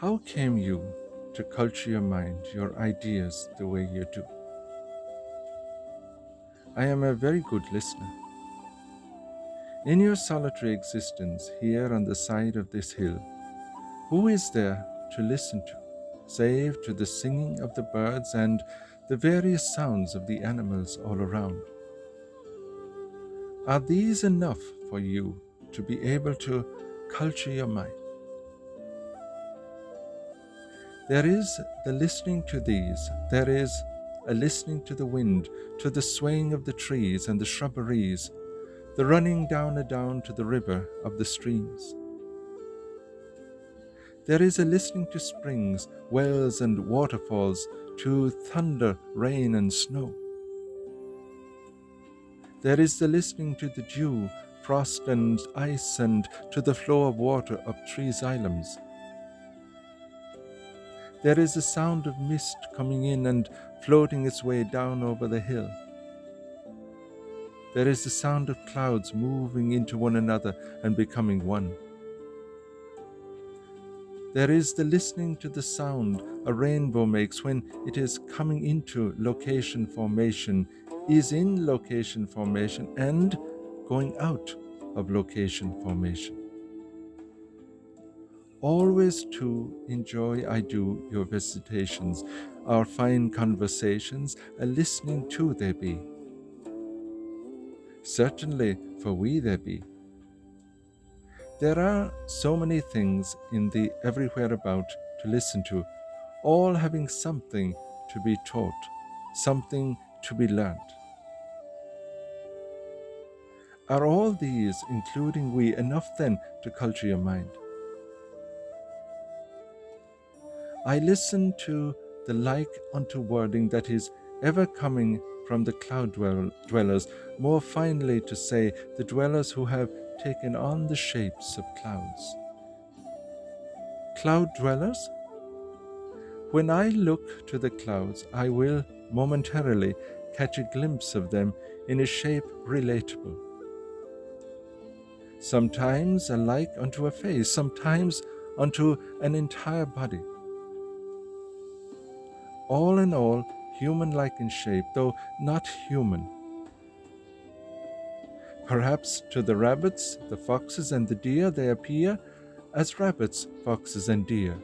How came you to culture your mind, your ideas the way you do? I am a very good listener. In your solitary existence here on the side of this hill, who is there to listen to, save to the singing of the birds and the various sounds of the animals all around? Are these enough for you to be able to culture your mind? There is the listening to these, there is a listening to the wind, to the swaying of the trees and the shrubberies, the running down to the river of the streams. There is a listening to springs, wells and waterfalls, to thunder, rain and snow. There is the listening to the dew, frost and ice, and to the flow of water up tree xylems. There is the sound of mist coming in and floating its way down over the hill. There is the sound of clouds moving into one another and becoming one. There is the listening to the sound a rainbow makes when it is coming into location formation, is in location formation, and going out of location formation. Always to enjoy I do your visitations, our fine conversations, a listening to there be. Certainly for we there be. There are so many things in the everywhere about to listen to, all having something to be taught, something to be learned. Are all these, including we, enough then to culture your mind? I listen to the like unto wording that is ever coming from the cloud dwellers, more finely to say, the dwellers who have taken on the shapes of clouds. Cloud dwellers? When I look to the clouds, I will momentarily catch a glimpse of them in a shape relatable. Sometimes alike unto a face, sometimes unto an entire body. All in all, human-like in shape, though not human. Perhaps to the rabbits, the foxes, and the deer they appear as rabbits, foxes, and deer,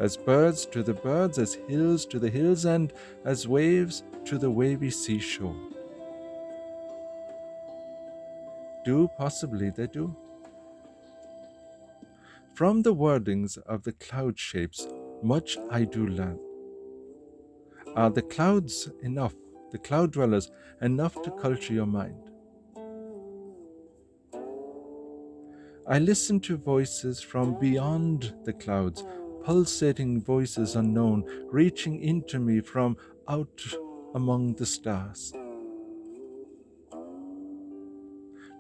as birds to the birds, as hills to the hills, and as waves to the wavy seashore. Do possibly they do? From the wordings of the cloud shapes, much I do learn. Are the clouds enough, the cloud dwellers, enough to culture your mind? I listen to voices from beyond the clouds, pulsating voices unknown, reaching into me from out among the stars.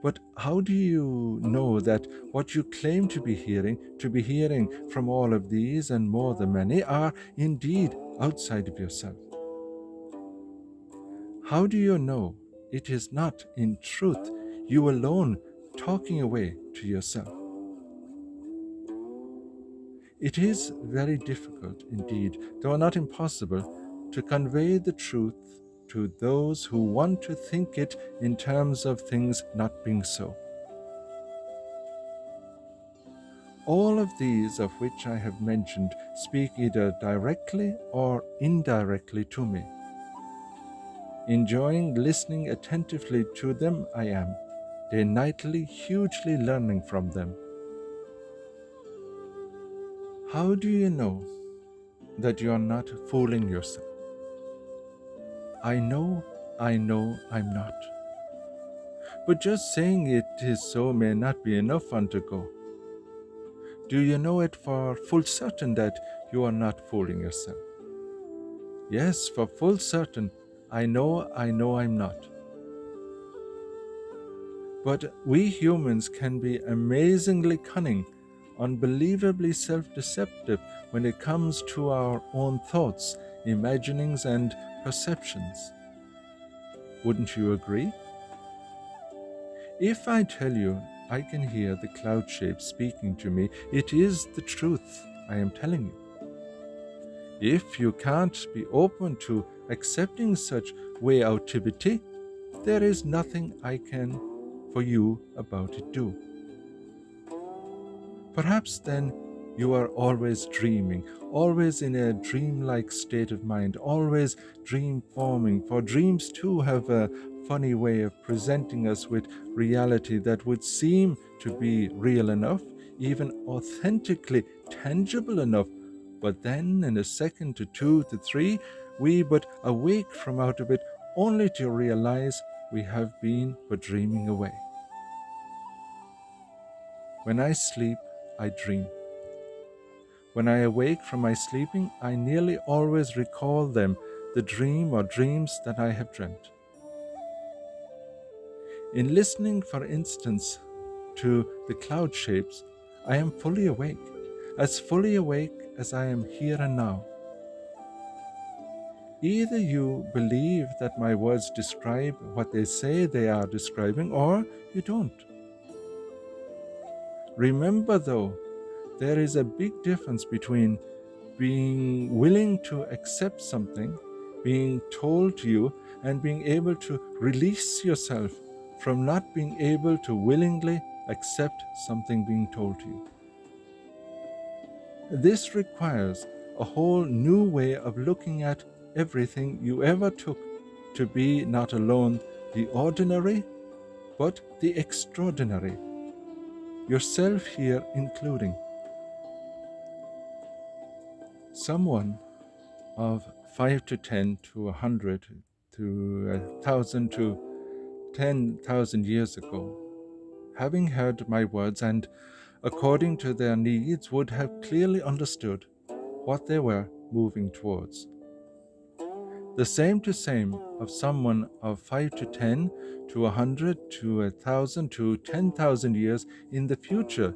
But how do you know that what you claim to be hearing from all of these and more than many, are indeed outside of yourself? How do you know it is not in truth you alone talking away to yourself? It is very difficult indeed, though not impossible, to convey the truth to those who want to think it in terms of things not being so. All of these of which I have mentioned speak either directly or indirectly to me. Enjoying listening attentively to them I am, day nightly hugely learning from them. How do you know that you are not fooling yourself? I know I'm not. But just saying it is so may not be enough unto go. Do you know it for full certain that you are not fooling yourself? Yes, for full certain, I know I'm not. But we humans can be amazingly cunning, unbelievably self-deceptive when it comes to our own thoughts, imaginings, and perceptions. Wouldn't you agree? If I tell you I can hear the cloud shape speaking to me, it is the truth I am telling you. If you can't be open to accepting such way-outivity, there is nothing I can for you about it do. Perhaps then you are always dreaming, always in a dreamlike state of mind, always dream forming, for dreams too have a funny way of presenting us with reality that would seem to be real enough, even authentically tangible enough, but then in a second to two to three, we but awake from out of it only to realize we have been but dreaming away. When I sleep, I dream. When I awake from my sleeping, I nearly always recall them, the dream or dreams that I have dreamt. In listening, for instance, to the cloud shapes, I am fully awake as I am here and now. Either you believe that my words describe what they say they are describing, or you don't. Remember, though, there is a big difference between being willing to accept something, being told to you, and being able to release yourself from not being able to willingly accept something being told to you. This requires a whole new way of looking at everything you ever took to be not alone the ordinary, but the extraordinary, yourself here including. Someone of 5 to 10 to 100 to 1,000 to 10,000 years ago, having heard my words and according to their needs, would have clearly understood what they were moving towards. The same of someone of 5 to 10 to 100 to 1,000 to 10,000 years in the future,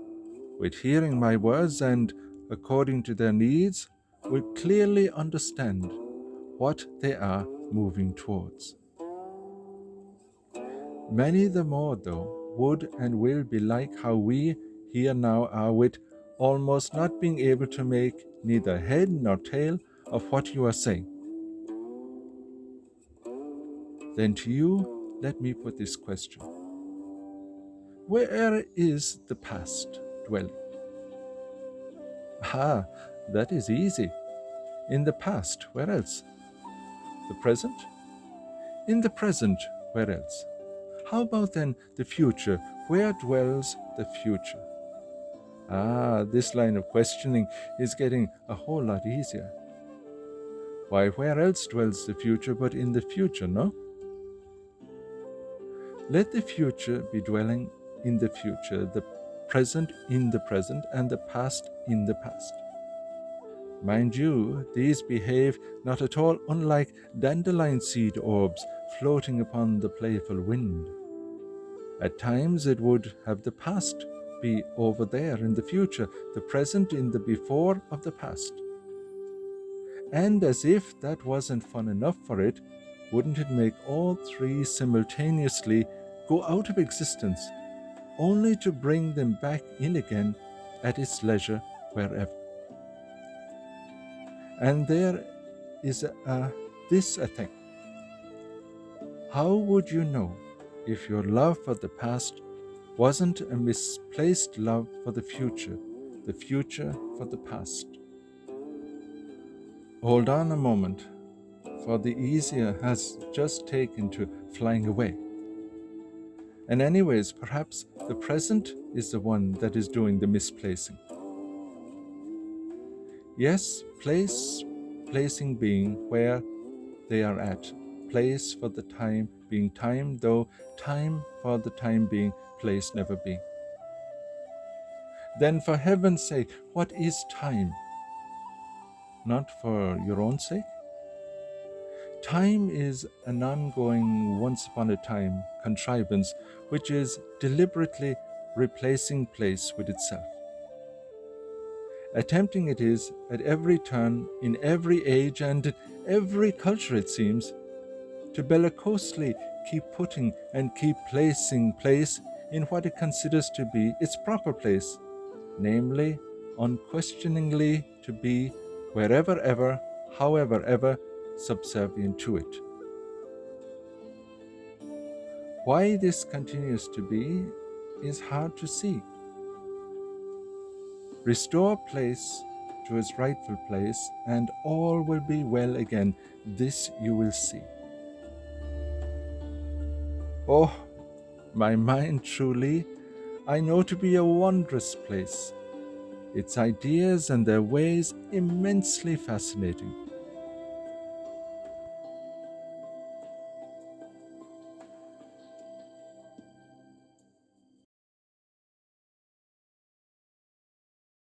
with hearing my words and according to their needs, will clearly understand what they are moving towards. Many the more, though, would and will be like how we here now are, with almost not being able to make neither head nor tail of what you are saying. Then to you, let me put this question. Where is the past dwelling? Ah, that is easy. In the past, where else? The present? In the present, where else? How about then the future? Where dwells the future? Ah, this line of questioning is getting a whole lot easier. Why, where else dwells the future but in the future, no? Let the future be dwelling in the future, the present in the present, and the past in the past. Mind you, these behave not at all unlike dandelion seed orbs floating upon the playful wind. At times it would have the past be over there in the future, the present in the before of the past. And as if that wasn't fun enough for it, wouldn't it make all three simultaneously go out of existence, only to bring them back in again at its leisure wherever? And there is this thing. How would you know if your love for the past wasn't a misplaced love for the future for the past? Hold on a moment, for the easier has just taken to flying away. And anyways, perhaps the present is the one that is doing the misplacing. Yes, placing being where they are at, place for the time being time, though time for the time being, place never being. Then for heaven's sake, what is time? Not for your own sake? Time is an ongoing once upon a time contrivance which is deliberately replacing place with itself. Attempting it is at every turn, in every age and in every culture it seems, to bellicosely keep putting and keep placing place in what it considers to be its proper place, namely, unquestioningly to be wherever ever however ever subservient to it. Why this continues to be is hard to see. Restore place to its rightful place, and all will be well again. This you will see. Oh, my mind truly, I know to be a wondrous place, its ideas and their ways immensely fascinating.